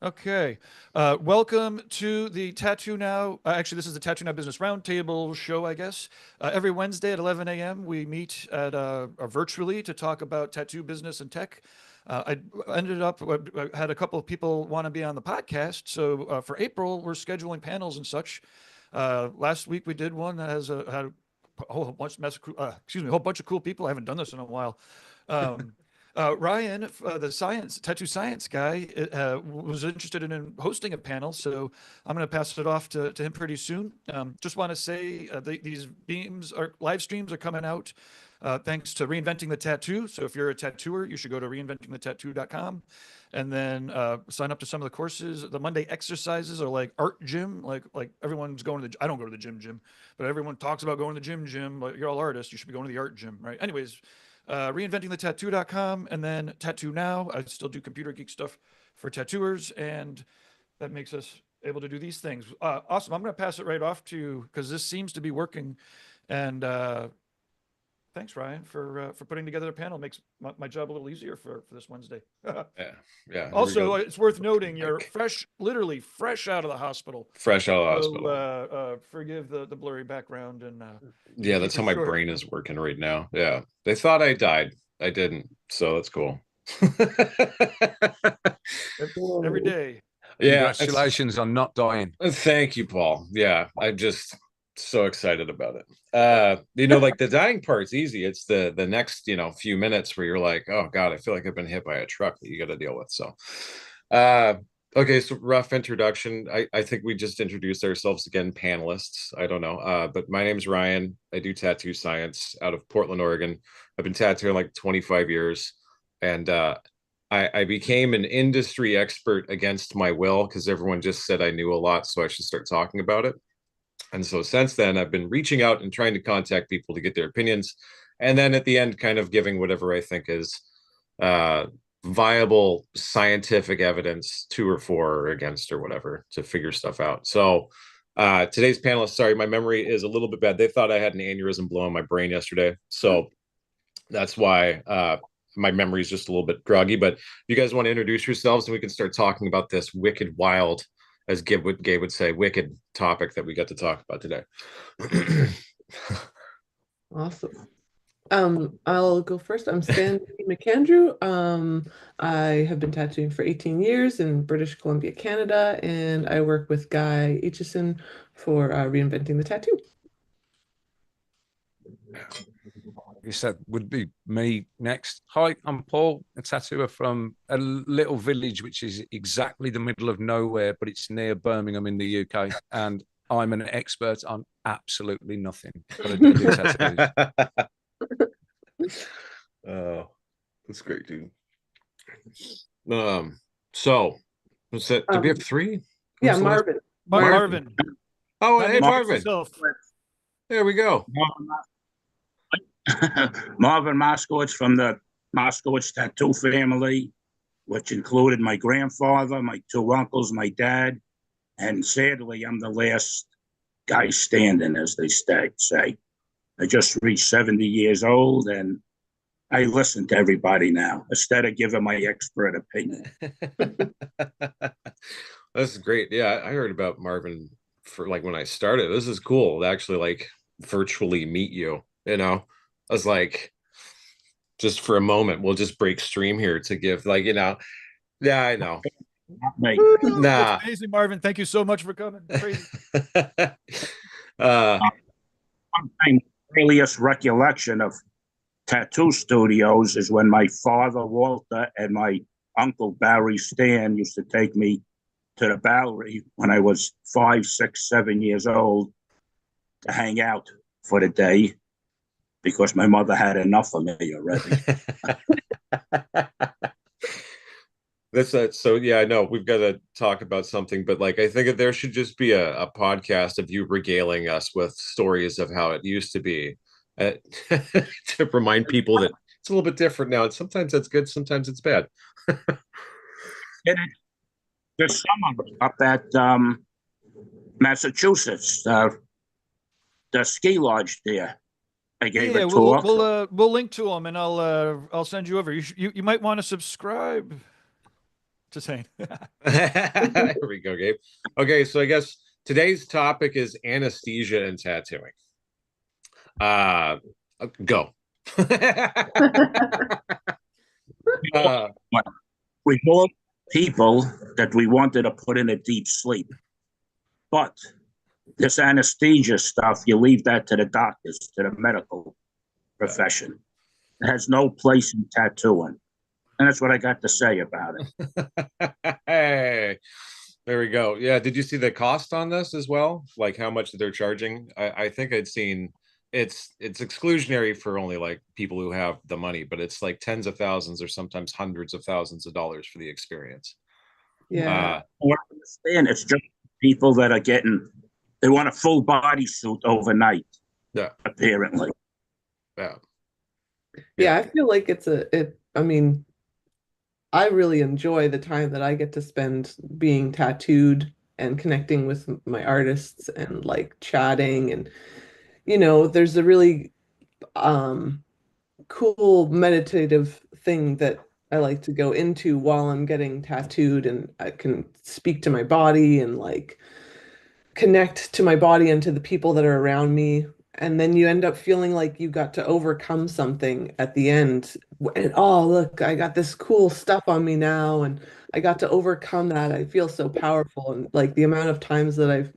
Okay. Welcome to the Tattoo Now. Actually, this is the Tattoo Now Business Roundtable show, I guess. Every Wednesday at 11 a.m., we meet virtually to talk about tattoo business and tech. I had a couple of people want to be on the podcast. So for April, we're scheduling panels and such. Last week, we did one that had a whole bunch of cool people. I haven't done this in a while. Um, Ryan, the tattoo science guy, was interested in hosting a panel, so I'm going to pass it off to him pretty soon. Just want to say these live streams are coming out thanks to Reinventing the Tattoo. So if you're a tattooer, you should go to reinventingthetattoo.com and then sign up to some of the courses. The Monday exercises are like art gym, like everyone's going to I don't go to the gym, but everyone talks about going to the gym. But you're all artists, you should be going to the art gym, right? Anyways. Reinventingthetattoo.com and then Tattoo Now. I still do computer geek stuff for tattooers, and that makes us able to do these things. Awesome. I'm going to pass it right off to you because this seems to be working. And thanks, Ryan, for putting together a panel. Makes my job a little easier for this Wednesday. Yeah. Also, it's worth noting you're literally fresh out of the hospital. Fresh out of the hospital. Forgive the blurry background and yeah, that's how my brain is working right now. Yeah, they thought I died. I didn't, so that's cool. Every day. Yeah, congratulations on not dying. Thank you, Paul. Yeah, I'm just so excited about it. Like the dying part's easy. It's the next few minutes where you're like, oh god, I feel like I've been hit by a truck that you got to deal with. So okay, so rough introduction. I think we just introduced ourselves again, panelists. I don't know. But my name's Ryan. I do tattoo science out of Portland, Oregon. I've been tattooing like 25 years. And I became an industry expert against my will because everyone just said I knew a lot, so I should start talking about it. And so since then, I've been reaching out and trying to contact people to get their opinions. And then at the end, kind of giving whatever I think is viable scientific evidence, 2 or 4 or against or whatever, to figure stuff out. So today's panelists, sorry, my memory is a little bit bad. They thought I had an aneurysm blow in my brain yesterday. So that's why my memory is just a little bit groggy. But if you guys want to introduce yourselves and we can start talking about this wicked, wild, as Gabe would say, wicked topic that we got to talk about today. Awesome. I'll go first. I'm Sandy McAndrew. I have been tattooing for 18 years in British Columbia, Canada, and I work with Guy Aitchison for Reinventing the Tattoo. I guess that would be me next. Hi, I'm Paul, a tattooer from a little village which is exactly the middle of nowhere, but it's near Birmingham in the UK, and I'm an expert on absolutely nothing. But I do tattoos. Oh, that's great, dude. So what's that? Did we have 3? Yeah, Marvin. Marvin. Oh, hey, Marvin. There we go. Marvin Moskowitz from the Moskowitz tattoo family, which included my grandfather, my 2 uncles, my dad, and sadly, I'm the last guy standing, as they say. I just reached 70 years old, and I listen to everybody now instead of giving my expert opinion. That's great. Yeah, I heard about Marvin for like when I started. This is cool to actually like virtually meet you. I was like, just for a moment, we'll just break stream here to give yeah, I know. Nah, that's amazing, Marvin. Thank you so much for coming. Crazy. My earliest recollection of tattoo studios is when my father Walter and my uncle Barry Stan used to take me to the Bowery when I was 5, 6, 7 years old to hang out for the day because my mother had enough of me already. That's that. So yeah, I know we've got to talk about something, but like I think that there should just be a podcast of you regaling us with stories of how it used to be, to remind people that it's a little bit different now. And sometimes that's good, sometimes it's bad. This summer up at Massachusetts, the ski lodge there. I gave a talk. We'll link to them, and I'll send you over. You might want to subscribe. Just saying. There we go, Gabe. Okay, so I guess today's topic is anesthesia and tattooing. Go. We told people that we wanted to put in a deep sleep, but this anesthesia stuff, you leave that to the doctors, to the medical profession. It has no place in tattooing. And that's what I got to say about it. Hey, there we go. Yeah, did you see the cost on this as well? Like how much they're charging? I think I'd seen it's exclusionary for only like people who have the money, but it's like tens of thousands or sometimes hundreds of thousands of dollars for the experience. Yeah. I understand it's just people that are they want a full body suit overnight. Yeah. Apparently. Yeah. Yeah, I feel like I mean, I really enjoy the time that I get to spend being tattooed and connecting with my artists and like chatting and there's a really cool meditative thing that I like to go into while I'm getting tattooed, and I can speak to my body and like connect to my body and to the people that are around me. And then you end up feeling like you got to overcome something at the end. And oh, look, I got this cool stuff on me now, and I got to overcome that. I feel so powerful. And like the amount of times that I've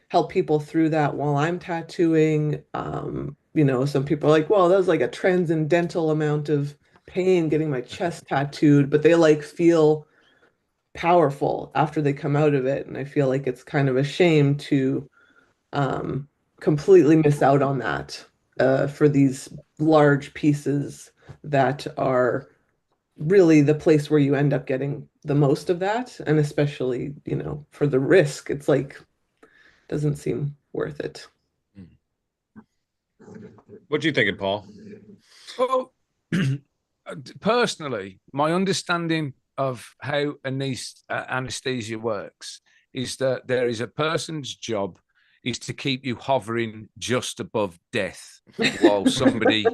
helped people through that while I'm tattooing, some people are like, well, that was like a transcendental amount of pain getting my chest tattooed, but they like feel powerful after they come out of it. And I feel like it's kind of a shame to completely miss out on that for these large pieces that are really the place where you end up getting the most of that. And especially, for the risk, it's like, doesn't seem worth it. What do you thinking, Paul? Well, personally, my understanding of how anesthesia works is that there is a person's job is to keep you hovering just above death while somebody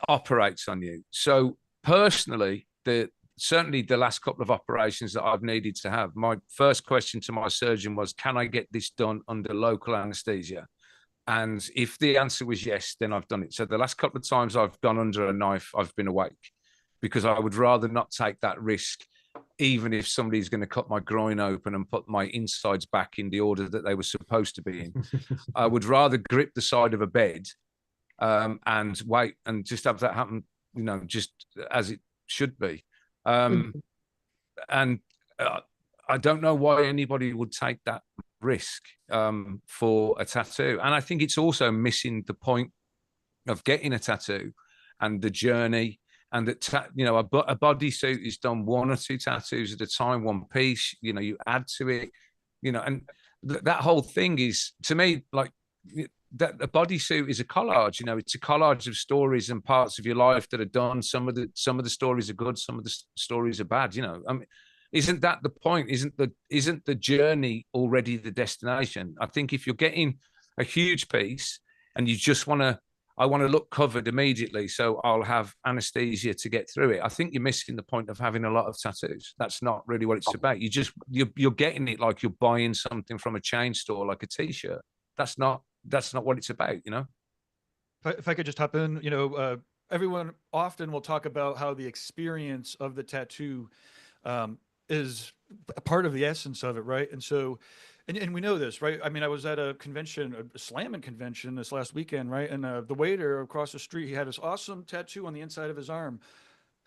operates on you. So personally, certainly the last couple of operations that I've needed to have, my first question to my surgeon was, can I get this done under local anesthesia? And if the answer was yes, then I've done it. So the last couple of times I've gone under a knife, I've been awake, because I would rather not take that risk, even if somebody's going to cut my groin open and put my insides back in the order that they were supposed to be in. I would rather grip the side of a bed and wait and just have that happen, just as it should be. And I don't know why anybody would take that risk for a tattoo. And I think it's also missing the point of getting a tattoo and the journey, and that a bodysuit is done one or two tattoos at a time, one piece. You add to it, and that whole thing is, to me, like that a bodysuit is a collage. It's a collage of stories and parts of your life that are done. Some of the stories are good, some of the stories are bad. I mean, isn't that the point? Isn't the journey already the destination? I think if you're getting a huge piece and you just I want to look covered immediately, so I'll have anesthesia to get through it, I think you're missing the point of having a lot of tattoos. That's not really what it's about. You're getting it like you're buying something from a chain store, like a t-shirt. That's not what it's about, If I could just hop in, everyone often will talk about how the experience of the tattoo is a part of the essence of it, right? And so, and we know this, right? I mean, I was at a convention, a slamming convention this last weekend, right? And the waiter across the street, he had this awesome tattoo on the inside of his arm.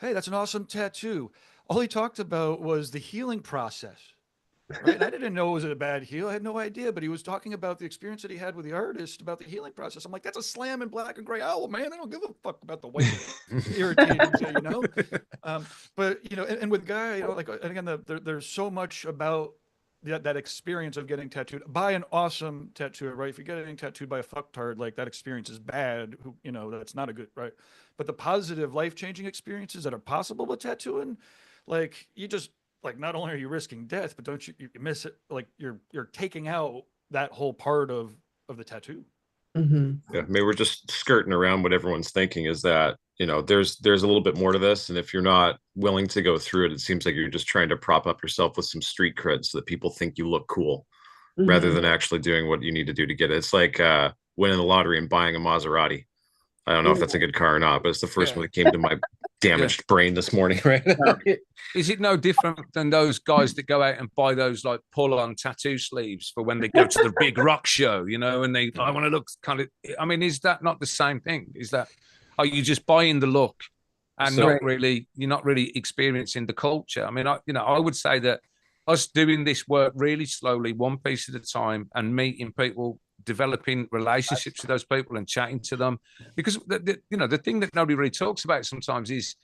Hey, that's an awesome tattoo. All he talked about was the healing process. Right? And I didn't know it was a bad heal. I had no idea, but he was talking about the experience that he had with the artist about the healing process. I'm like, that's a slam in black and gray owl, man. I don't give a fuck about the white irritating, but and with Guy, like, again, there's so much about that experience of getting tattooed by an awesome tattooer, right? If you're getting tattooed by a fucktard, like that experience is bad. That's not a good, right? But the positive, life-changing experiences that are possible with tattooing, like you just, like, not only are you risking death, but don't you miss it? Like you're taking out that whole part of the tattoo. Yeah, maybe we're just skirting around what everyone's thinking is that, you know, there's a little bit more to this, and if you're not willing to go through it, it seems like you're just trying to prop up yourself with some street cred so that people think you look cool, rather Mhm. than actually doing what you need to do to get it. It's like winning the lottery and buying a Maserati. I don't know if that's a good car or not, but it's the first one that came to my damaged brain this morning, right? Is it no different than those guys that go out and buy those like pull-on tattoo sleeves for when they go to the big rock show, you know, and I want to look kind of, I mean, is that not the same thing? Are you just buying the look and So- you're not really experiencing the culture? I mean, I would say that us doing this work really slowly, one piece at a time, and meeting people, developing relationships with those people and chatting to them, because the thing that nobody really talks about sometimes is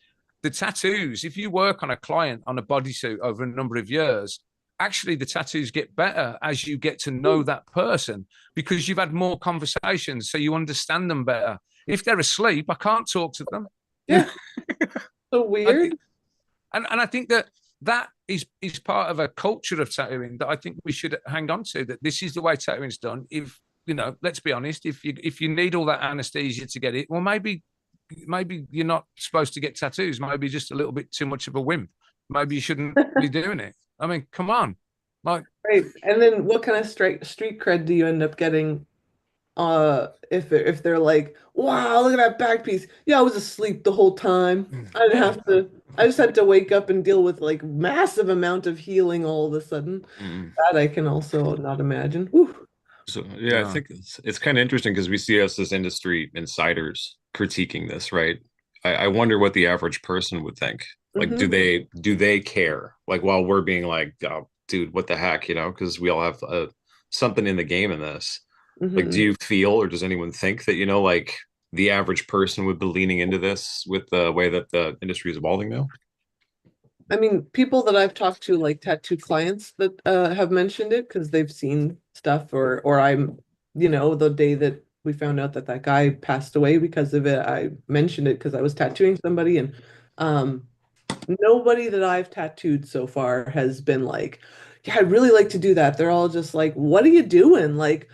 the tattoos. If you work on a client on a bodysuit over a number of years, actually the tattoos get better as you get to know that person, because you've had more conversations, so you understand them better. If they're asleep, I can't talk to them. Yeah. So weird. And I think that is part of a culture of tattooing that I think we should hang on to, that this is the way tattooing is done. If, you know, let's be honest, if you need all that anesthesia to get it, well, maybe you're not supposed to get tattoos. Maybe just a little bit too much of a wimp. Maybe you shouldn't be doing it. I mean, come on. Like, Right. And then what kind of street cred do you end up getting if they're like, wow, look at that back piece. Yeah, I was asleep the whole time. I just had to wake up and deal with like massive amount of healing all of a sudden. That I can also not imagine. Whew. So yeah, I think it's kind of interesting because we see us as industry insiders critiquing this, right? I wonder what the average person would think. Like, do they care? Like, while we're being like, oh, dude, what the heck, you know? Because we all have something in the game in this. Like, do you feel, or does anyone think that, you know, like the average person would be leaning into this with the way that the industry is evolving now? I mean, people that I've talked to, like tattoo clients that have mentioned it because they've seen stuff, or I'm, you know, the day that we found out that that guy passed away because of it, I mentioned it because I was tattooing somebody, and nobody that I've tattooed so far has been like, yeah, I'd really like to do that. They're all just like, what are you doing? Like,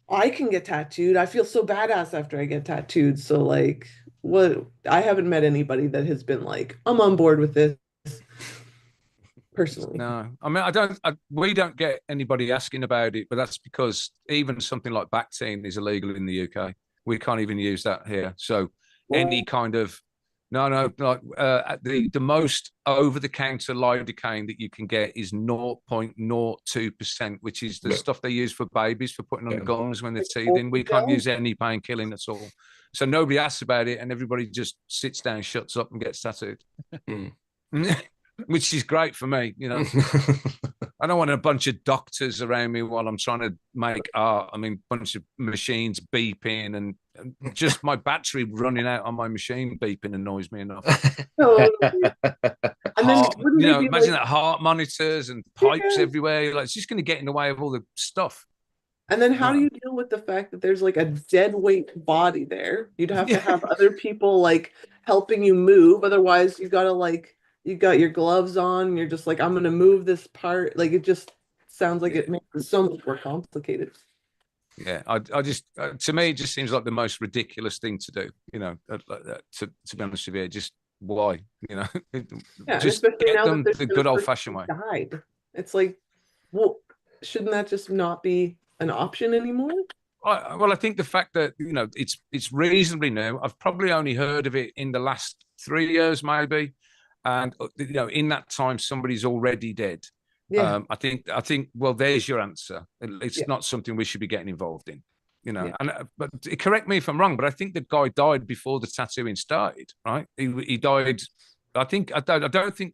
I can get tattooed. I feel so badass after I get tattooed. So like, what? I haven't met anybody that has been like, I'm on board with this personally. no, I mean, we don't get anybody asking about it, but that's because even something like Bactine is illegal in the UK. We can't even use that here. So any kind of, no, like the most over-the-counter lidocaine that you can get is 0.02%, which is the stuff they use for babies for putting on the gums when they're teething. We can't use any painkilling at all. So nobody asks about it, and everybody just sits down, shuts up, and gets tattooed. Which is great for me, you know. I don't want a bunch of doctors around me while I'm trying to make art. I mean, a bunch of machines beeping, and just my battery running out on my machine beeping annoys me enough. And then You know, imagine that heart monitors and pipes everywhere. Like, it's just going to get in the way of all the stuff. And then how do you deal with the fact that there's like a dead weight body there? You'd have to have other people like helping you move. Otherwise, you gotta like, you got your gloves on and you're just like, I'm gonna move this part. Like, it just sounds like it makes it so much more complicated. Yeah, I just to me, it just seems like the most ridiculous thing to do. You know, to be honest with you, just why? You know, just get them the good old fashioned way. Died. It's like, well, shouldn't that just not be an option anymore? Well, I think the fact that, you know, it's reasonably new. I've probably only heard of it in the last 3 years, maybe, and you know, in that time, somebody's already dead. Yeah. I think. Well, there's your answer. It's not something we should be getting involved in, you know. And but correct me if I'm wrong, but I think the guy died before the tattooing started, right? He died. I don't think.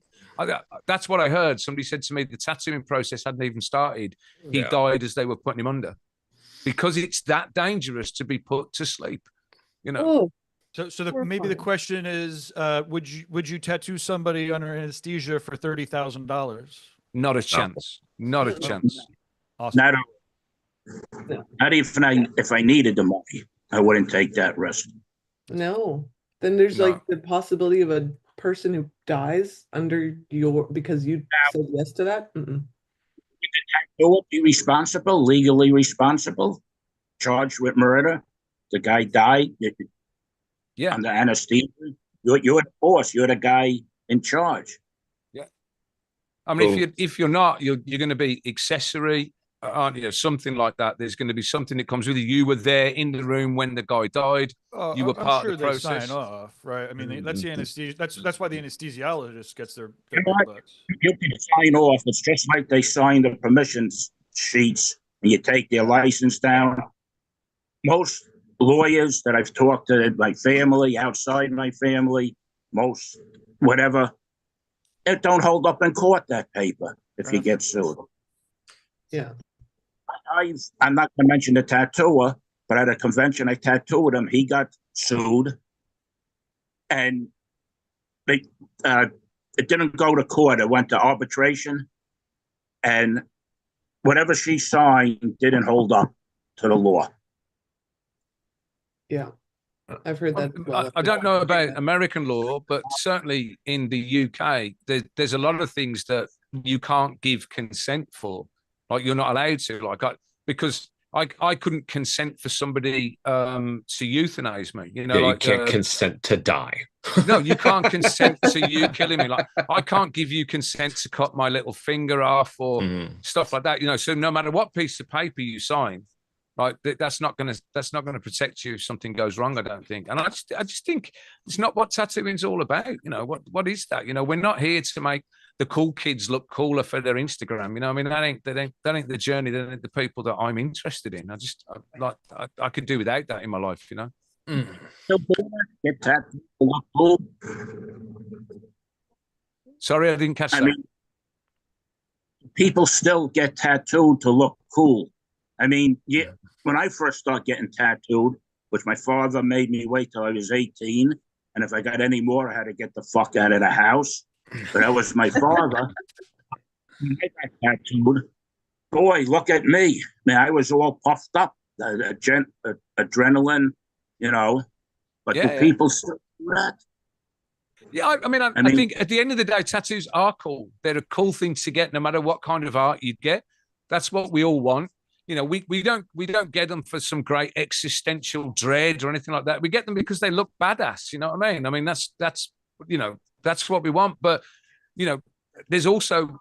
That's what I heard. Somebody said to me the tattooing process hadn't even started. He died as they were putting him under, because it's that dangerous to be put to sleep, you know. So maybe the question is, would you tattoo somebody under anesthesia for $30,000? Not a chance. Not a chance. Awesome. Not even if I needed the money, I wouldn't take that risk. No. Then there's like the possibility of a person who dies under because you said yes to that. Will be responsible, legally responsible, charged with murder. The guy died. Yeah. Under anesthesia. You're the boss. You're the guy in charge. Yeah. I mean, Cool. if you're not, you're going to be accessory, aren't you? Something like that. There's going to be something that comes with you. You were there in the room when the guy died. You were I'm part sure of the they process. sign off, right? I mean, that's the anesthesia. That's why the anesthesiologist gets their You know big what? bucks. You can sign off. It's just like they sign the permissions sheets and you take their license down. Most lawyers that I've talked to, my family, outside my family, most whatever, it don't hold up in court, that paper, if you get sued. Yeah. I'm not going to mention the tattooer, but at a convention I tattooed him, he got sued, and they it didn't go to court. It went to arbitration, and whatever she signed didn't hold up to the law. Yeah. I've heard that as well. I don't know about American law, but certainly in the UK, there's a lot of things that you can't give consent for. Like you're not allowed to, because I couldn't consent for somebody to euthanize me. You know, Yeah, you like can't consent to die. no, you can't consent to you killing me. Like I can't give you consent to cut my little finger off or stuff like that. You know, so no matter what piece of paper you sign, like that's not gonna protect you if something goes wrong. I don't think, and I just think it's not what tattooing's all about. You know, what is that? You know, we're not here to make the cool kids look cooler for their Instagram. You know, I mean, that ain't the journey. That ain't the people that I'm interested in. I could do without that in my life. You know. Get tattooed to look cool. Sorry, I didn't catch that. I mean, people still get tattooed to look cool. I mean, yeah, when I first started getting tattooed, which my father made me wait till I was 18, and if I got any more, I had to get the fuck out of the house. But that was my father. When I got tattooed, boy, look at me. Man, I was all puffed up, adrenaline, you know. But do people still do that? Yeah, I think at the end of the day, tattoos are cool. They're a cool thing to get, no matter what kind of art you get. That's what we all want. You know, we don't get them for some great existential dread or anything like that. We get them because they look badass. You know what I mean? I mean that's that's what we want. But you know, there's also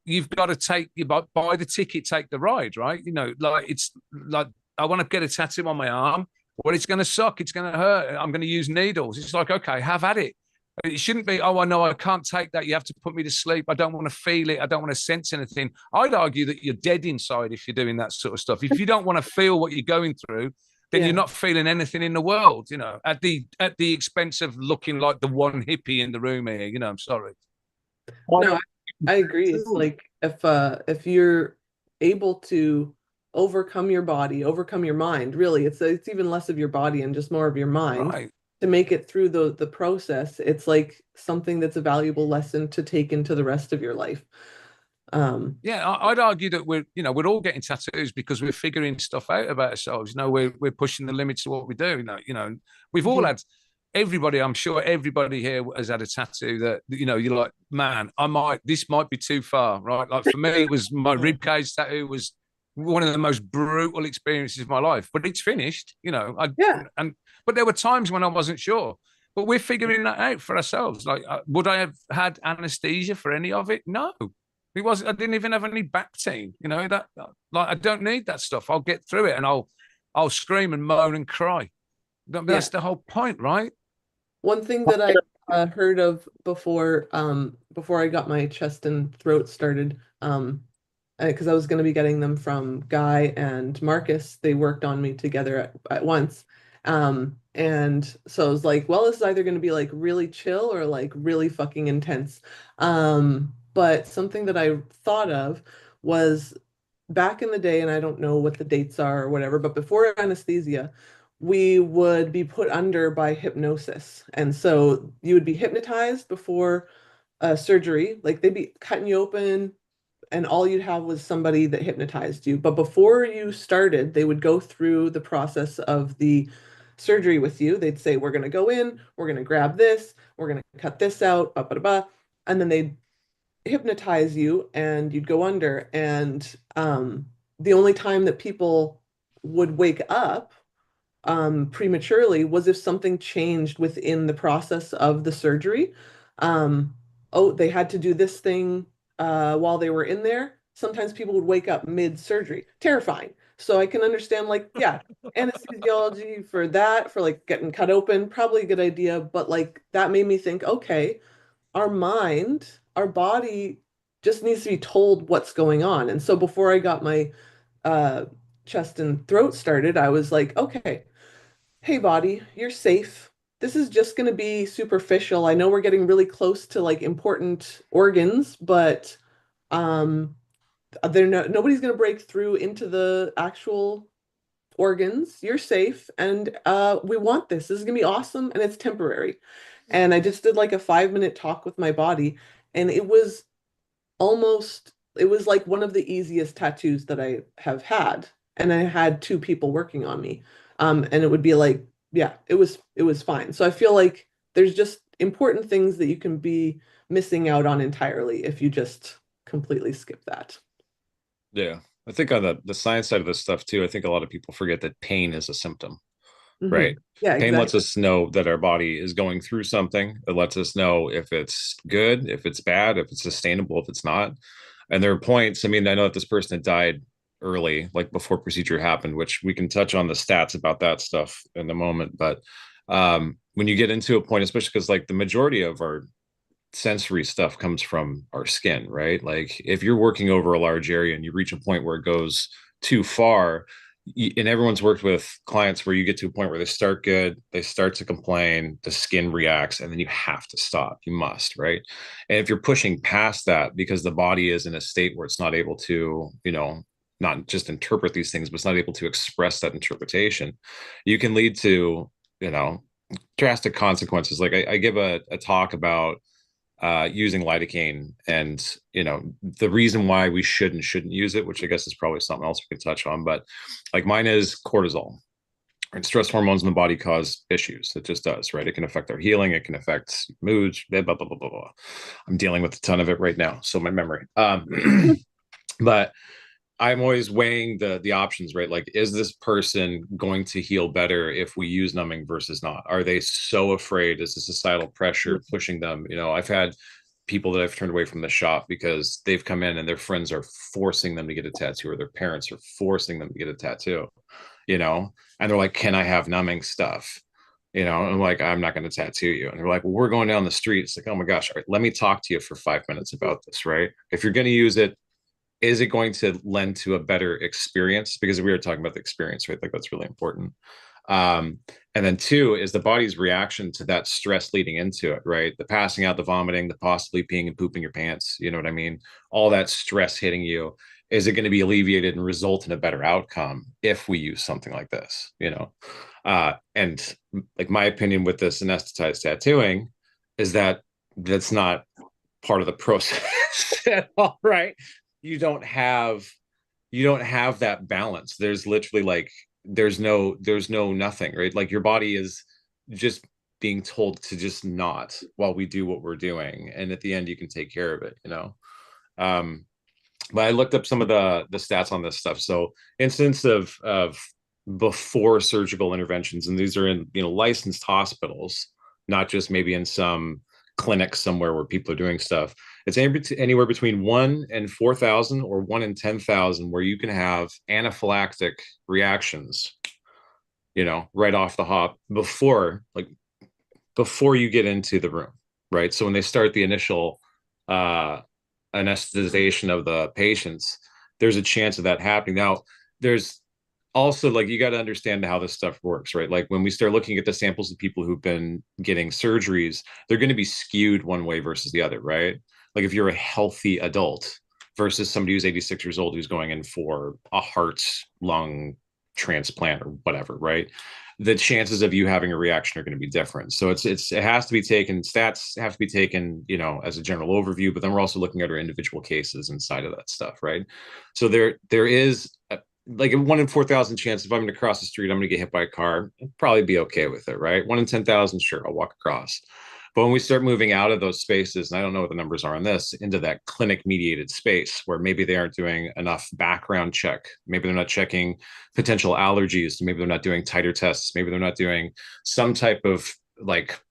you've got to buy the ticket, take the ride, right? You know, like it's like I want to get a tattoo on my arm. Well, it's going to suck. It's going to hurt. I'm going to use needles. It's like, okay, have at it. It shouldn't be, oh, I know I can't take that. You have to put me to sleep. I don't want to feel it. I don't want to sense anything. I'd argue that you're dead inside if you're doing that sort of stuff. If you don't want to feel what you're going through, then you're not feeling anything in the world, you know, at the expense of looking like the one hippie in the room here. You know, I'm sorry. No, I agree. It's like if you're able to overcome your body, overcome your mind, really, it's even less of your body and just more of your mind. Right. To make it through the process, it's like something that's a valuable lesson to take into the rest of your life. Yeah, I'd argue that we're all getting tattoos because we're figuring stuff out about ourselves. You know, we're pushing the limits of what we do. You know, we've all had. Everybody, I'm sure everybody here has had a tattoo that you're like, man, this might be too far, right? Like for me, it was my ribcage tattoo was one of the most brutal experiences of my life, but it's finished. You know, but there were times when I wasn't sure. But we're figuring that out for ourselves. Like, would I have had anesthesia for any of it? No, it wasn't. I didn't even have any back pain. You know that. Like, I don't need that stuff. I'll get through it, and I'll scream and moan and cry. That's the whole point, right? One thing that I heard of before I got my chest and throat started, because I was going to be getting them from Guy and Marcus. They worked on me together at once. And so I was like, well, this is either going to be like really chill or like really fucking intense. But something that I thought of was back in the day, and I don't know what the dates are or whatever, but before anesthesia, we would be put under by hypnosis. And so you would be hypnotized before surgery, like they'd be cutting you open, and all you'd have was somebody that hypnotized you. But before you started, they would go through the process of the surgery with you. They'd say, we're going to go in, we're going to grab this, we're going to cut this out, blah, blah, blah. And then they'd hypnotize you and you'd go under. And the only time that people would wake up prematurely was if something changed within the process of the surgery. Um, oh, they had to do this thing while they were in there. Sometimes people would wake up mid-surgery. Terrifying. So I can understand, like, yeah, anesthesiology for that, for like getting cut open, probably a good idea. But like that made me think, okay, our mind, our body just needs to be told what's going on. And so before I got my uh, chest and throat started, I was like, okay, hey, body, you're safe. This is just going to be superficial. I know we're getting really close to like important organs, but um, nobody's going to break through into the actual organs. You're safe, and we want this. This is going to be awesome, and it's temporary. And I just did like a 5-minute talk with my body, and it was like one of the easiest tattoos that I have had. And I had two people working on me. And it would be like, yeah, it was fine. So I feel like there's just important things that you can be missing out on entirely if you just completely skip that. Yeah. I think on the science side of this stuff too, I think a lot of people forget that pain is a symptom, Mhm. right? Yeah, Pain lets exactly. us know that our body is going through something. It lets us know if it's good, if it's bad, if it's sustainable, if it's not. And there are points, I mean, I know that this person had died early, like before procedure happened, which we can touch on the stats about that stuff in a moment. But when you get into a point, especially because like the majority of our sensory stuff comes from our skin, right? Like if you're working over a large area and you reach a point where it goes too far, and everyone's worked with clients where you get to a point where they start good, they start to complain, the skin reacts, and then you have to stop. You must, right? And if you're pushing past that because the body is in a state where it's not able to, not just interpret these things, but it's not able to express that interpretation, you can lead to, drastic consequences. Like I give a talk about using lidocaine and the reason why we should and shouldn't use it, which I guess is probably something else we can touch on. But like mine is cortisol. And stress hormones in the body cause issues. It just does, right? It can affect our healing. It can affect moods. Blah blah blah blah blah. I'm dealing with a ton of it right now, so my memory. But I'm always weighing the options, right? Like, is this person going to heal better if we use numbing versus not? Are they so afraid? Is the societal pressure pushing them? I've had people that I've turned away from the shop because they've come in and their friends are forcing them to get a tattoo, or their parents are forcing them to get a tattoo, and they're like, can I have numbing stuff? And I'm like, I'm not going to tattoo you. And they're like, well, we're going down the street. It's like, oh my gosh, all right, let me talk to you for 5 minutes about this, right? If you're going to use it, is it going to lend to a better experience? Because we were talking about the experience, right? Like that's really important. And then two is the body's reaction to that stress leading into it, right? The passing out, the vomiting, the possibly peeing and pooping your pants. You know what I mean? All that stress hitting you. Is it going to be alleviated and result in a better outcome if we use something like this? And like my opinion with this anesthetized tattooing is that that's not part of the process at all, right? you don't have that balance. There's literally like there's no nothing, right? Like your body is just being told to just not while we do what we're doing, and at the end you can take care of it. um but I looked up some of the stats on this stuff. So incidents of before surgical interventions, and these are in licensed hospitals, not just maybe in some clinic somewhere where people are doing stuff. It's anywhere between 1 in 4,000 or 1 in 10,000 where you can have anaphylactic reactions, right off the hop before you get into the room, right? So when they start the initial anesthetization of the patients, there's a chance of that happening. Now, there's also like you got to understand how this stuff works, right? Like when we start looking at the samples of people who've been getting surgeries, they're going to be skewed one way versus the other, right? Like if you're a healthy adult versus somebody who's 86 years old who's going in for a heart lung transplant or whatever, right? The chances of you having a reaction are going to be different. So it has to be taken, stats have to be taken, as a general overview, but then we're also looking at our individual cases inside of that stuff, right? So there is like a 1 in 4,000 chance if I'm going to cross the street, I'm going to get hit by a car. I'd probably be okay with it, right? 1 in 10,000, sure, I'll walk across. But when we start moving out of those spaces, and I don't know what the numbers are on this, into that clinic mediated space where maybe they aren't doing enough background check, maybe they're not checking potential allergies, maybe they're not doing titer tests, maybe they're not doing some type of like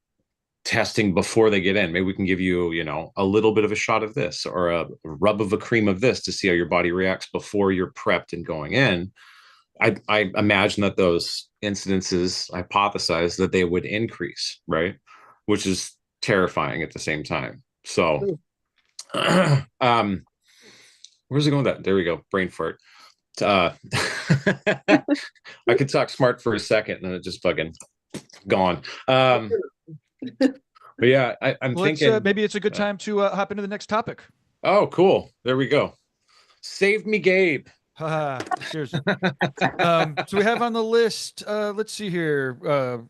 testing before they get in. Maybe we can give you, you know, a little bit of a shot of this or a rub of a cream of this to see how your body reacts before you're prepped and going in. I imagine that those incidences hypothesize that they would increase, right? Which is terrifying at the same time. So, where's it going with that? There we go. Brain fart. I could talk smart for a second and then it just fucking gone. But yeah, I'm thinking maybe it's a good time to hop into the next topic. Oh, cool. There we go. Save me, Gabe. Cheers. So we have on the list, let's see here.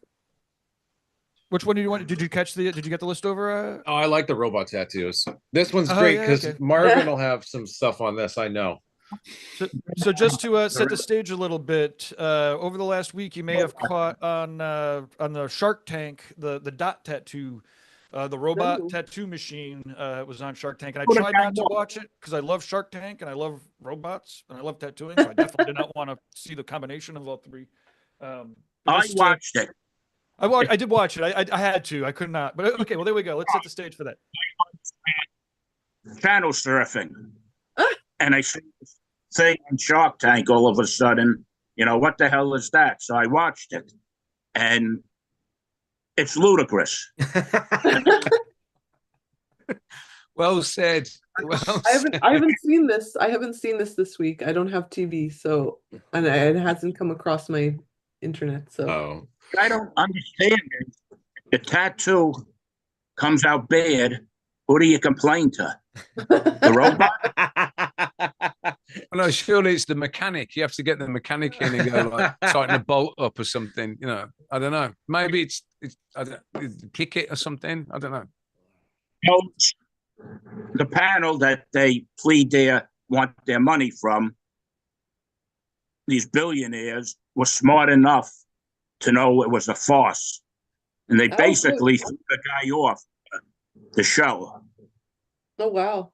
Which one do you want? Did you get the list over? Oh, I like the robot tattoos. This one's great because Marvin will have some stuff on this, I know. So just to set the stage a little bit, over the last week, you may have caught on the Shark Tank, the dot tattoo, the robot tattoo machine was on Shark Tank. And I tried not to watch it because I love Shark Tank and I love robots and I love tattooing. So I definitely did not want to see the combination of all three. I watched it. I did watch it. I had to. I could not. But okay, well, there we go. Let's set the stage for that. Channel surfing. And I see this thing on Shark Tank all of a sudden. You know, what the hell is that? So I watched it. And it's ludicrous. Well said. I haven't seen this. I haven't seen this week. I don't have TV, so and it hasn't come across my internet. So I don't understand it. The tattoo comes out bad. Who do you complain to? The robot? No, surely it's the mechanic. You have to get the mechanic in and go like tighten a bolt up or something. You know, I don't know. Maybe it's kick it or something. I don't know. No, the panel that they want their money from, these billionaires, were smart enough to know it was a farce, and they basically threw the guy off the show. Oh wow!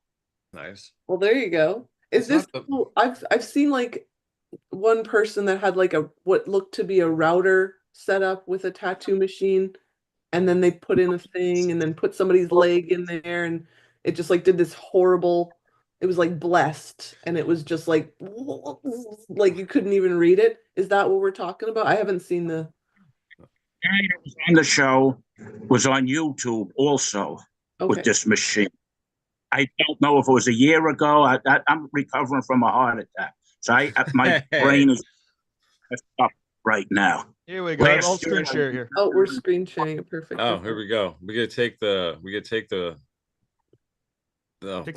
Nice. Well, there you go. Is this? I've seen like one person that had like what looked to be a router set up with a tattoo machine, and then they put in a thing, and then put somebody's leg in there, and it just like did this horrible. It was like blessed, and it was just like you couldn't even read it. Is that what we're talking about? I haven't seen the. The guy that was on the show was on YouTube also with this machine. I don't know if it was a year ago. I'm recovering from a heart attack, so my brain is up right now. Here we go. I'll screen share here. Oh, we're screen sharing it. Perfect. Oh, here we go. We gotta take the. Take the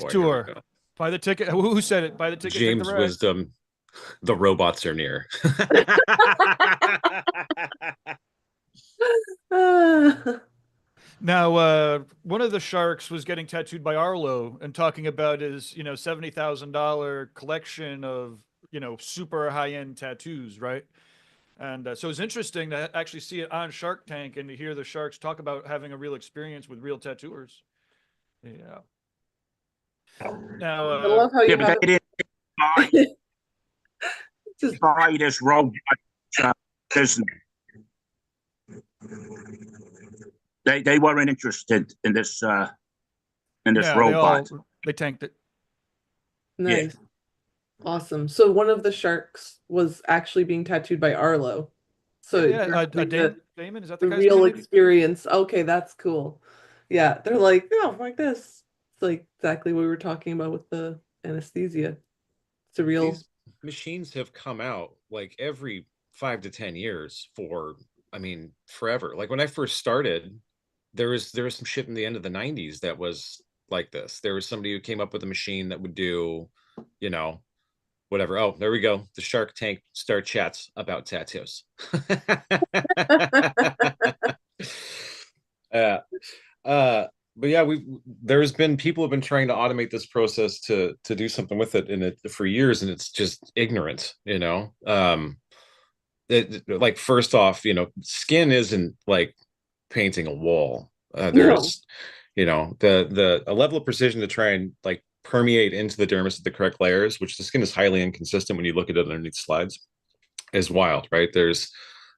tour. Buy the ticket. Who said it? Buy the ticket. James Wisdom. The robots are near. Now, one of the sharks was getting tattooed by Arlo and talking about his, $70,000 collection of, super high-end tattoos, right? And so it's interesting to actually see it on Shark Tank and to hear the sharks talk about having a real experience with real tattooers. Yeah. Now, I love how you have... they didn't buy this robot business. They weren't interested in this robot. They tanked it. Nice. Yeah. Awesome. So one of the sharks was actually being tattooed by Arlo. So Damon, is that the real experience? Okay, that's cool. Yeah, they're like, like this. It's like exactly what we were talking about with the anesthesia. It's a real. These machines have come out like every 5 to 10 years forever. Like when I first started, there was some shit in the end of the 90s that was like this. There was somebody who came up with a machine that would do, whatever. Oh, there we go. The Shark Tank start chats about tattoos. But yeah, there's been people have been trying to automate this process to do something with it for years, and it's just ignorant, like first off, skin isn't like painting a wall. No. There's, a level of precision to try and like permeate into the dermis at the correct layers, which the skin is highly inconsistent when you look at it underneath slides, is wild, right? There's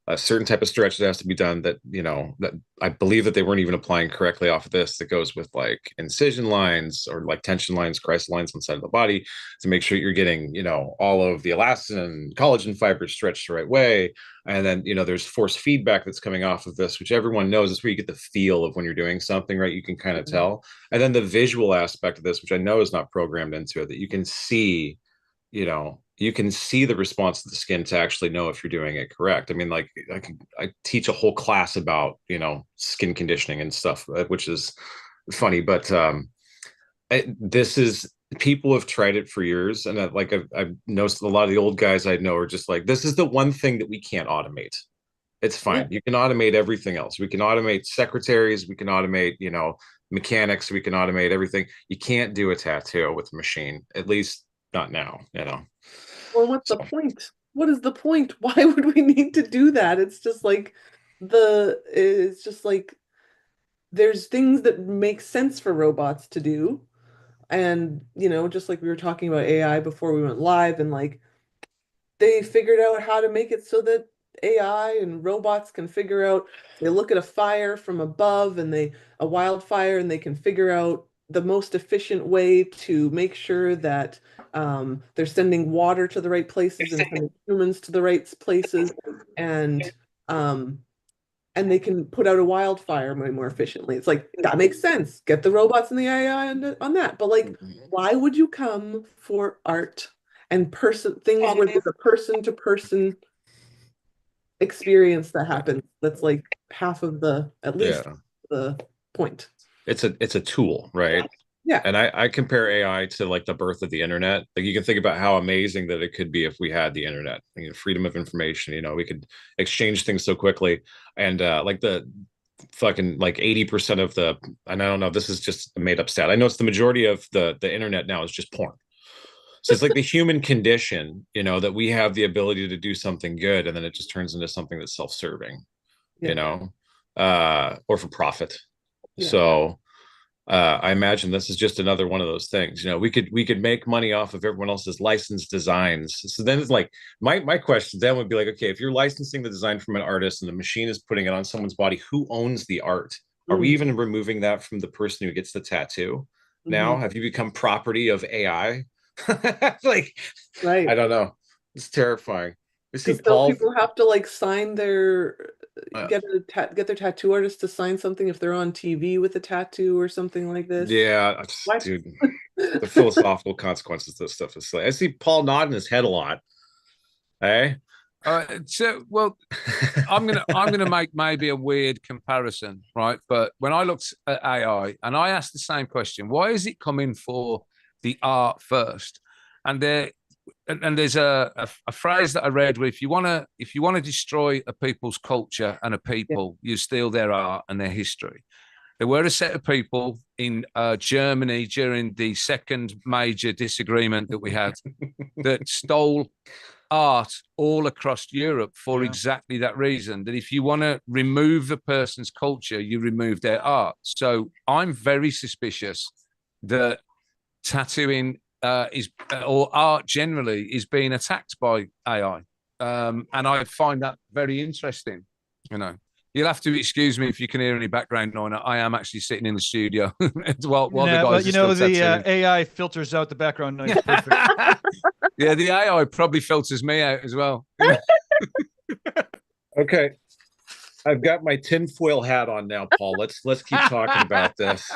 a certain type of stretch that has to be done that, that I believe that they weren't even applying correctly off of this, that goes with like incision lines or like tension lines, crisis lines on the side of the body to make sure you're getting, all of the elastin and collagen fibers stretched the right way. And then, there's force feedback that's coming off of this, which everyone knows is where you get the feel of when you're doing something, right? You can kind of tell. And then the visual aspect of this, which I know is not programmed into it, that you can see, you can see the response of the skin to actually know if you're doing it correct. I mean, like I teach a whole class about, skin conditioning and stuff, which is funny, but this is, people have tried it for years. And I've noticed a lot of the old guys I know are just like, this is the one thing that we can't automate. It's fine. You can automate everything else. We can automate secretaries. We can automate, mechanics. We can automate everything. You can't do a tattoo with a machine, at least not now, Well, what's the point? What is the point? Why would we need to do that? It's just like there's things that make sense for robots to do. And, just like we were talking about AI before we went live, and like they figured out how to make it so that AI and robots can figure out, they look at a fire from above and a wildfire, and they can figure out the most efficient way to make sure that they're sending water to the right places and sending humans to the right places, and they can put out a wildfire way more efficiently. It's like, that makes sense. Get the robots and the AI on that. But like, why would you come for art and things where there's a person to person experience that happens? That's like half of at least the point. It's a tool, right? Yeah. And I compare AI to like the birth of the internet. Like you can think about how amazing that it could be if we had the internet, freedom of information, we could exchange things so quickly. And like the fucking like 80% of and I don't know, this is just a made up stat. I know it's the majority of the internet now is just porn. So it's like the human condition, that we have the ability to do something good, and then it just turns into something that's self-serving, or for profit. Yeah. So I imagine this is just another one of those things. We could make money off of everyone else's licensed designs. So then it's like my question then would be like, okay, if you're licensing the design from an artist and the machine is putting it on someone's body, who owns the art? Are we even removing that from the person who gets the tattoo? Now, have you become property of AI? Like, right. I don't know. It's terrifying. People have to like sign get their tattoo artist to sign something if they're on TV with a tattoo or something like this. Yeah, What? dude. The philosophical consequences of this stuff is like, I see Paul nodding his head a lot. Hey. Well, I'm gonna make maybe a weird comparison, right? But when I looked at AI and I asked the same question, why is it coming for the art first? And there's a phrase that I read where if you want to destroy a people's culture and a people, you steal their art and their history. There were a set of people in Germany during the second major disagreement that we had that stole art all across Europe for exactly that reason, that if you want to remove the person's culture, you remove their art. So I'm very suspicious that tattooing or art generally is being attacked by AI. And I find that very interesting. You'll have to excuse me if you can hear any background noise. I am actually sitting in the studio while the guys the AI filters out the background noise. Perfect. Yeah, the AI probably filters me out as well. Okay. I've got my tinfoil hat on now, Paul. Let's keep talking about this.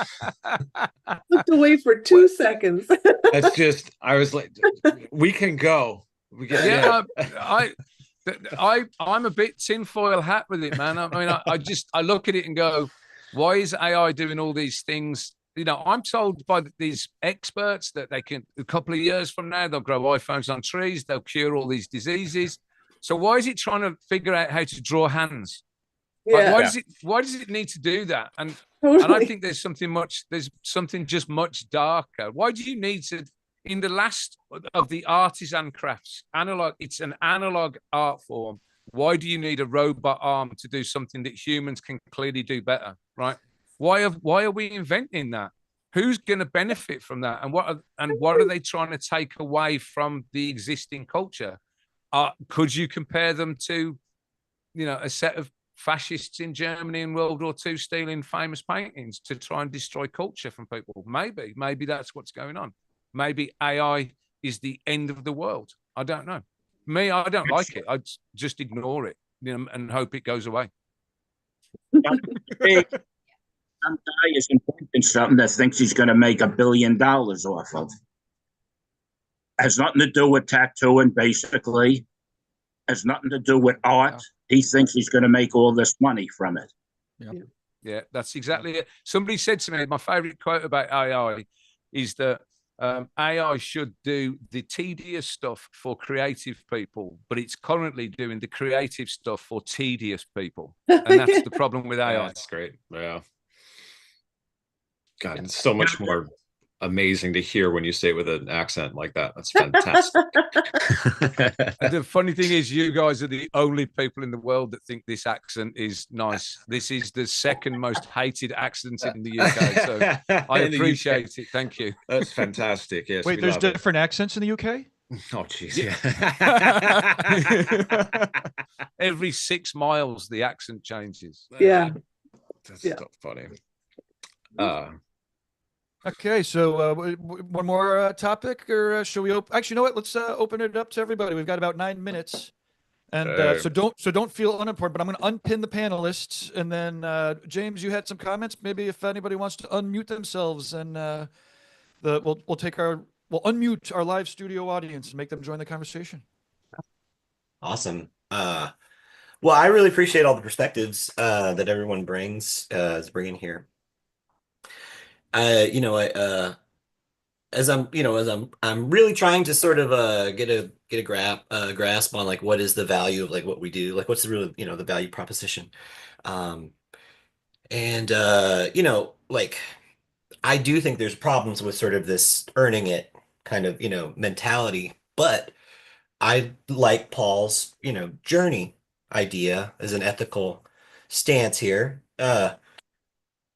Looked away for 2 seconds. That's just, I was like, we can go. I'm a bit tinfoil hat with it, man. I mean, I look at it and go, why is AI doing all these things? I'm told by these experts that they can, a couple of years from now, they'll grow iPhones on trees, they'll cure all these diseases. So why is it trying to figure out how to draw hands? Yeah. Why does it need to do that? And Totally. and I think there's something just much darker. Why do you need to, in the last of the artisan crafts, it's an analog art form. Why do you need a robot arm to do something that humans can clearly do better, right? Why are we inventing that? Who's going to benefit from that? And what are they trying to take away from the existing culture? Could you compare them to, a set of fascists in Germany in World War II stealing famous paintings to try and destroy culture from people? Maybe that's what's going on. Maybe AI is the end of the world. I don't know. Me, I don't like it. I just ignore it, and hope it goes away. Some guy is inventing something that thinks he's going to make $1 billion off of. Has nothing to do with tattooing, basically. Has nothing to do with art. He thinks he's going to make all this money from it. Yeah, that's exactly it. Somebody said to me, my favorite quote about AI is that AI should do the tedious stuff for creative people, but it's currently doing the creative stuff for tedious people. And that's the problem with AI. Yeah, that's great. Yeah. God, it's so much more amazing to hear when you say it with an accent like that. That's fantastic. And the funny thing is, you guys are the only people in the world that think this accent is nice. This is the second most hated accent in the UK. So I appreciate it. Thank you. That's fantastic. Yes. Wait, there's different accents in the UK? Oh, geez. Yeah. Every 6 miles, the accent changes. Yeah. That's so funny. Okay, so one more topic, or should we actually, you know what? Let's open it up to everybody. We've got about 9 minutes, and so don't feel unimportant. But I'm going to unpin the panelists, and then James, you had some comments. Maybe if anybody wants to unmute themselves, and we'll unmute our live studio audience and make them join the conversation. Awesome. Well, I really appreciate all the perspectives that everyone brings is bringing here. As I'm really trying to sort of get a grasp on like what is the value of like what we do, like what's the real the value proposition, like I do think there's problems with sort of this earning it kind of mentality, but I like Paul's journey idea as an ethical stance here,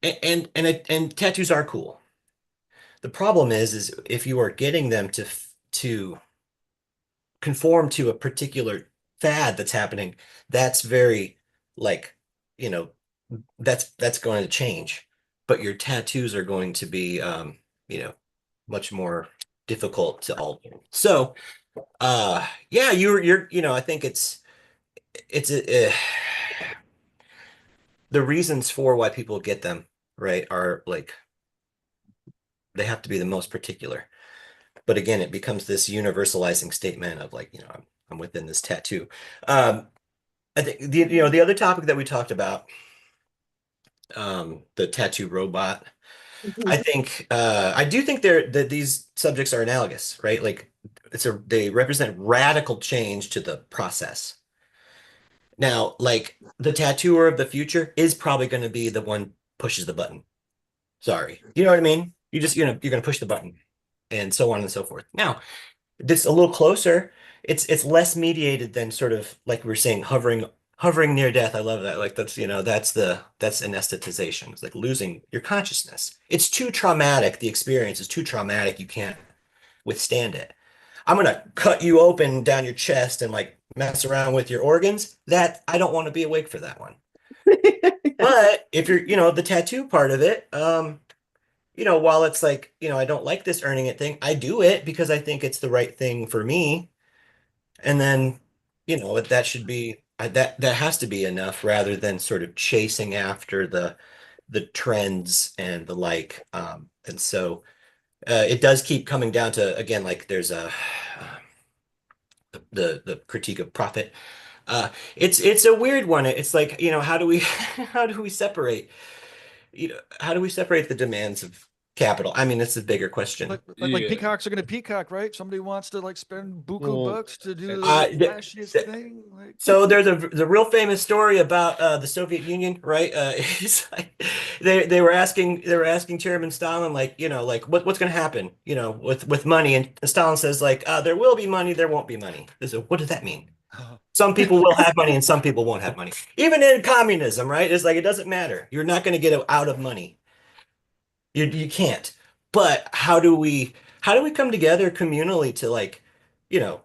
and tattoos are cool. The problem is if you are getting them to conform to a particular fad that's happening, that's very like, that's going to change. But your tattoos are going to be, much more difficult to alter. So, yeah, I think it's the reasons for why people get them, right, are like, they have to be the most particular. But again, it becomes this universalizing statement of like, I'm within this tattoo. I think the other topic that we talked about, the tattoo robot, I do think that these subjects are analogous, right? Like they represent radical change to the process. Now, like the tattooer of the future is probably going to be the one pushes the button. Sorry. You know what I mean? You just, you're going to push the button and so on and so forth. Now, this a little closer, it's less mediated than sort of like we were saying, hovering near death. I love that. Like that's anesthetization. It's like losing your consciousness. It's too traumatic. The experience is too traumatic. You can't withstand it. I'm going to cut you open down your chest and like mess around with your organs. That I don't want to be awake for that one. But if you're, the tattoo part of it, while it's like, I don't like this earning it thing, I do it because I think it's the right thing for me. And then, that should be, that has to be enough rather than sort of chasing after the trends and the like. And so it does keep coming down to, again, like there's the critique of profit. It's a weird one. It's like, how do we separate, how do we separate the demands of capital? I mean, it's a bigger question. Like peacocks are going to peacock, right? Somebody wants to like spend buku bucks to do the flashiest thing. Like... So there's the real famous story about the Soviet Union, right? It's like they were asking Chairman Stalin, like, what's going to happen, with money, and Stalin says like, there will be money, there won't be money. So what does that mean? Some people will have money and some people won't have money. Even in communism, right? It's like it doesn't matter. You're not going to get out of money. You can't. But how do we come together communally to like, you know,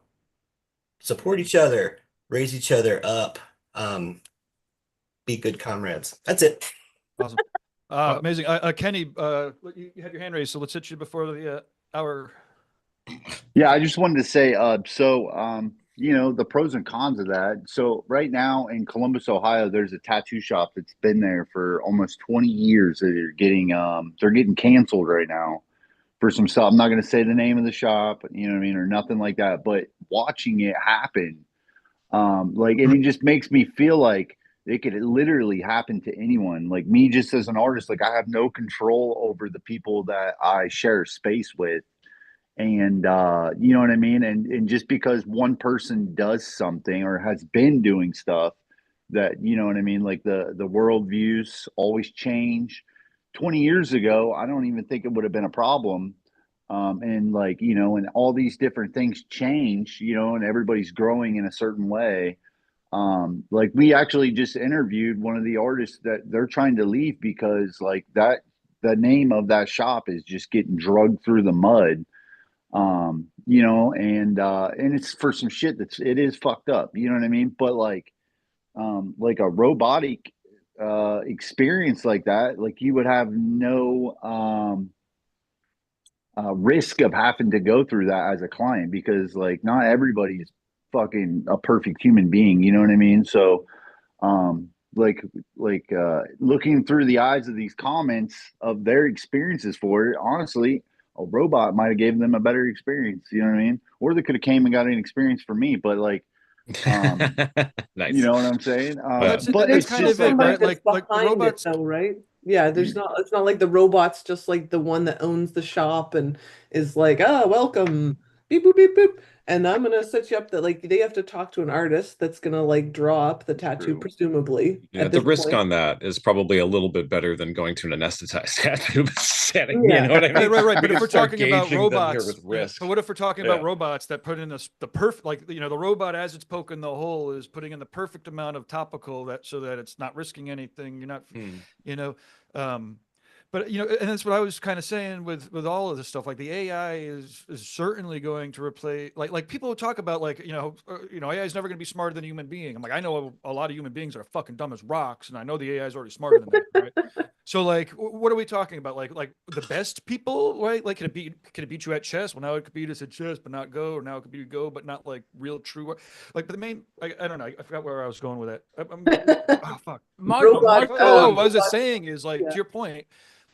support each other, raise each other up, be good comrades. That's it. Awesome. Amazing. Kenny, you had your hand raised, so let's hit you before the hour. Yeah, I just wanted to say, the pros and cons of that. So right now in Columbus, Ohio, there's a tattoo shop that's been there for almost 20 years. They're getting canceled right now for some stuff. I'm not going to say the name of the shop, you know what I mean, or nothing like that. But watching it happen, and it just makes me feel like it could literally happen to anyone. Like me, just as an artist, like I have no control over the people that I share space with. And you know what I mean? And just because one person does something or has been doing stuff that, you know what I mean, like the world views always change. 20 years ago, I don't even think it would have been a problem. And all these different things change, and everybody's growing in a certain way. Like we actually just interviewed one of the artists that they're trying to leave because like the name of that shop is just getting drugged through the mud. And it's for some shit it is fucked up, you know what I mean? But like a robotic experience like that, like you would have no risk of having to go through that as a client because like not everybody's fucking a perfect human being, you know what I mean? So um looking through the eyes of these comments of their experiences for it, honestly, a robot might have given them a better experience, you know what I mean? Or they could have came and got an experience for me, but Nice. you know what I'm saying? That's But that's it's kind just of it, somebody right? that's Like the behind it robots. though, right? Yeah, it's not like the robot's just like the one that owns the shop and is like, oh, welcome, beep boop beep boop. And I'm gonna set you up that like they have to talk to an artist that's gonna like draw up the tattoo, true. presumably Yeah, at the this risk point. on that is probably a little bit better than going to an anesthetized tattoo setting. You Yeah. know what I mean? Right. We But if can we're start talking about gauging them here robots, with risk. but what if we're talking Yeah. about robots that put in the perfect, like, the robot as it's poking the hole is putting in the perfect amount of topical so that it's not risking anything. You're not, you know, um, but and that's what I was kind of saying with all of this stuff. Like the AI is certainly going to replace, like people talk about like AI is never going to be smarter than a human being. I'm like, I know a lot of human beings that are fucking dumb as rocks, and I know the AI is already smarter than that, right? So like, what are we talking about? Like the best people, right? Like can it beat you at chess? Well, now it could beat us at chess, but not go, or now it could beat go, but not like real true. Like, but the main, I don't know. I forgot where I was going with that. Oh fuck. Robot, What I was just saying is like yeah. to your point,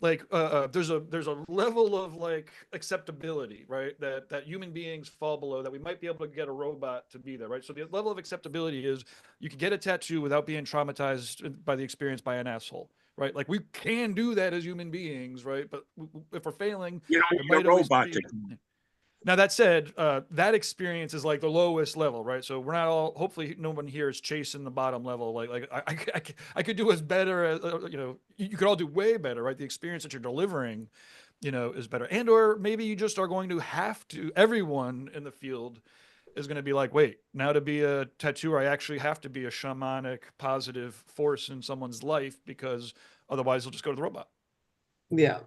like there's a level of like acceptability, right? That human beings fall below, that we might be able to get a robot to be there, right? So the level of acceptability is you can get a tattoo without being traumatized by the experience by an asshole, right? Like we can do that as human beings, right? But if we're failing, You don't there need a might always robot be. to. Now that said, that experience is like the lowest level, right? So we're not all. Hopefully, no one here is chasing the bottom level. I could do as better as you could all do way better, right? The experience that you're delivering, is better, or maybe you just are going to have to. Everyone in the field is going to be like, wait, now to be a tattooer, I actually have to be a shamanic, positive force in someone's life because otherwise, they'll just go to the robot. Yeah.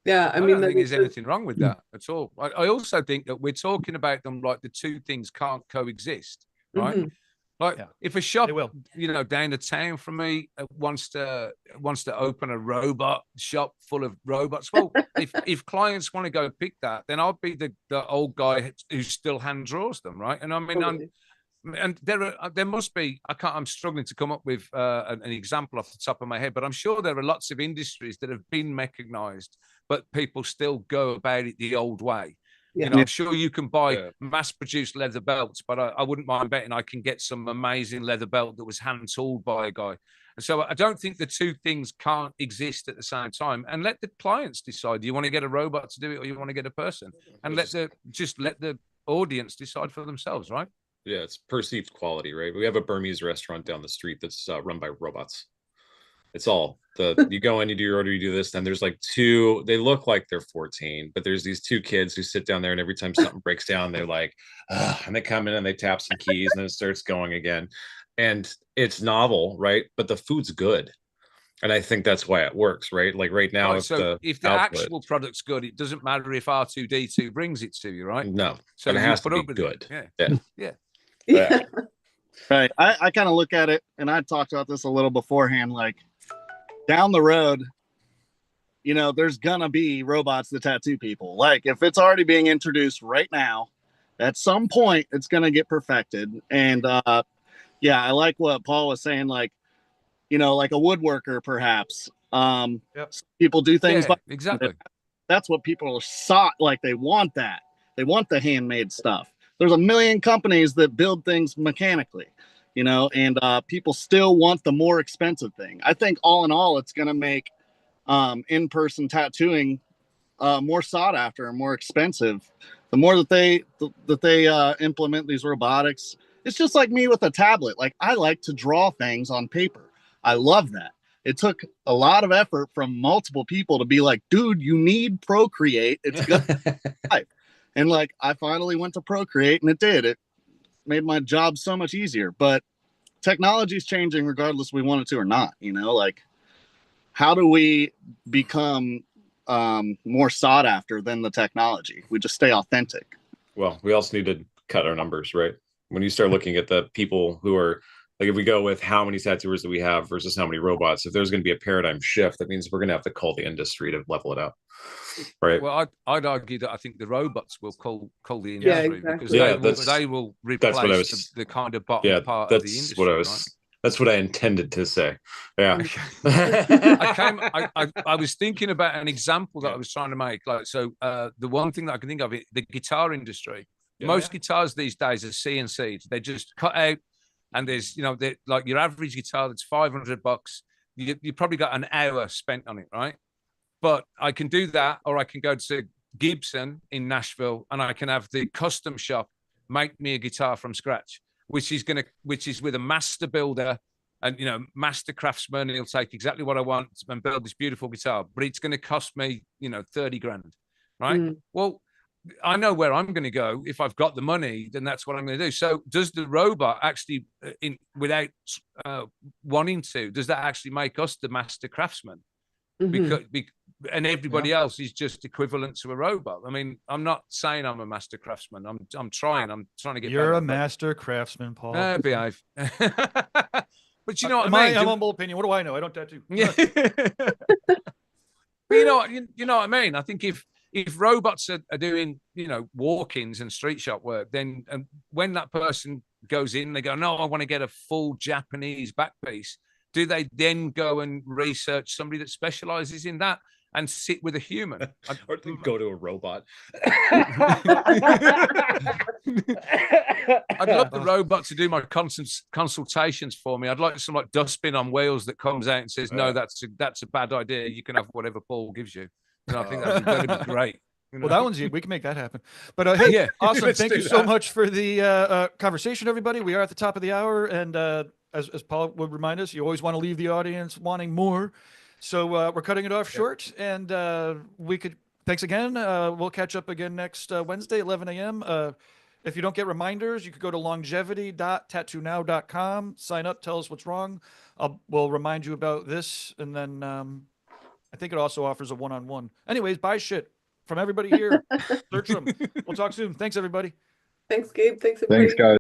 Yeah. I I mean, don't think there's anything wrong with that at all. I also think that we're talking about them like the two things can't coexist, right? Mhm. Like if a shop, They will. Down the town from me wants to open a robot shop full of robots. Well, if clients want to go pick that, then I'll be the old guy who still hand draws them, right? And I mean, Totally. and there must be, I'm struggling to come up with an example off the top of my head, but I'm sure there are lots of industries that have been mechanized, but people still go about it the old way. Yeah. I'm sure you can buy mass-produced leather belts, but I wouldn't mind betting I can get some amazing leather belt that was hand-tooled by a guy. And so I don't think the two things can't exist at the same time. And let the clients decide. Do you want to get a robot to do it, or you want to get a person? And let the audience decide for themselves, right? Yeah, it's perceived quality, right? We have a Burmese restaurant down the street that's run by robots. It's all you go in, you do your order, you do this. Then there's like two, they look like they're 14, but there's these two kids who sit down there, and every time something breaks down, they're like, ugh, and they come in and they tap some keys, and then it starts going again. And it's novel, right? But the food's good. And I think that's why it works, right? Like right now, Right, so if the actual product's good, it doesn't matter if R2D2 brings it to you, right? No, so but it you has put to up be with good. it. Yeah. Yeah. Yeah. Right. I kind of look at it, and I talked about this a little beforehand, like down the road, you know, there's gonna be robots that tattoo people. Like if it's already being introduced right now, at some point it's gonna get perfected. And yeah, I like what Paul was saying, like, you know, like a woodworker perhaps. Yep. People do things Yeah, exactly. That's what people are sought, like they want that. They want the handmade stuff. There's a million companies that build things mechanically, you know, and people still want the more expensive thing. I think all in all, it's going to make in-person tattooing more sought after and more expensive. The more that they implement these robotics, it's just like me with a tablet. Like I like to draw things on paper. I love that. It took a lot of effort from multiple people to be like, dude, you need Procreate. It's good. And like, I finally went to Procreate, and it did. It made my job so much easier. But technology is changing regardless if we want it to or not. You know, like, how do we become more sought after than the technology? We just stay authentic. Well, we also need to cut our numbers, right? When you start looking at the people who are, like, if we go with how many tattooers that we have versus how many robots, if there's going to be a paradigm shift, that means we're going to have to call the industry to level it up, right? Well, I'd argue that I think the robots will call the industry, Yeah, exactly. because they will replace the kind of bottom part of the industry. That's what I intended to say. Yeah. I was thinking about an example that I was trying to make. Like, so the one thing that I can think of, the guitar industry. Most guitars these days are CNC'd. They just cut out, and there's, you know, like your average guitar that's $500. You probably got an hour spent on it, right? But I can do that, or I can go to Gibson in Nashville, and I can have the custom shop make me a guitar from scratch, which is with a master builder and, you know, master craftsman, and he'll take exactly what I want and build this beautiful guitar. But it's going to cost me, you know, 30 grand, right? Well, I know where I'm going to go. If I've got the money, then that's what I'm going to do. So does the robot actually, without wanting to, does that actually make us the master craftsman? Because and everybody else is just equivalent to a robot. I mean, I'm not saying I'm a master craftsman. I'm trying to get. You're a master craftsman, Paul. Behave. But you know what in I mean? my humble opinion, what do I know? I don't tattoo. Yeah. But you know what I mean? I think if robots are doing, you know, walk-ins and street shop work, then when that person goes in, they go, no, I want to get a full Japanese back piece. Do they then go and research somebody that specializes in that and sit with a human? Or they go to a robot. I'd love the robot to do my consultations for me. I'd like some like dustbin on wheels that comes out and says, no, that's a bad idea. You can have whatever Paul gives you. And I think that'd be great. You know? Well, we can make that happen. But hey, yeah, awesome. Thank you so much for the conversation, everybody. We are at the top of the hour, and as Paul would remind us, you always want to leave the audience wanting more. So we're cutting it off short, and thanks again. We'll catch up again next Wednesday, 11 a.m. If you don't get reminders, you could go to longevity.tattonow.com, sign up, tell us what's wrong. We'll remind you about this, and then I think it also offers a one-on-one. Anyways, buy shit from everybody here. Search them. We'll talk soon. Thanks, everybody. Thanks, Gabe. Thanks, everybody. Thanks, guys.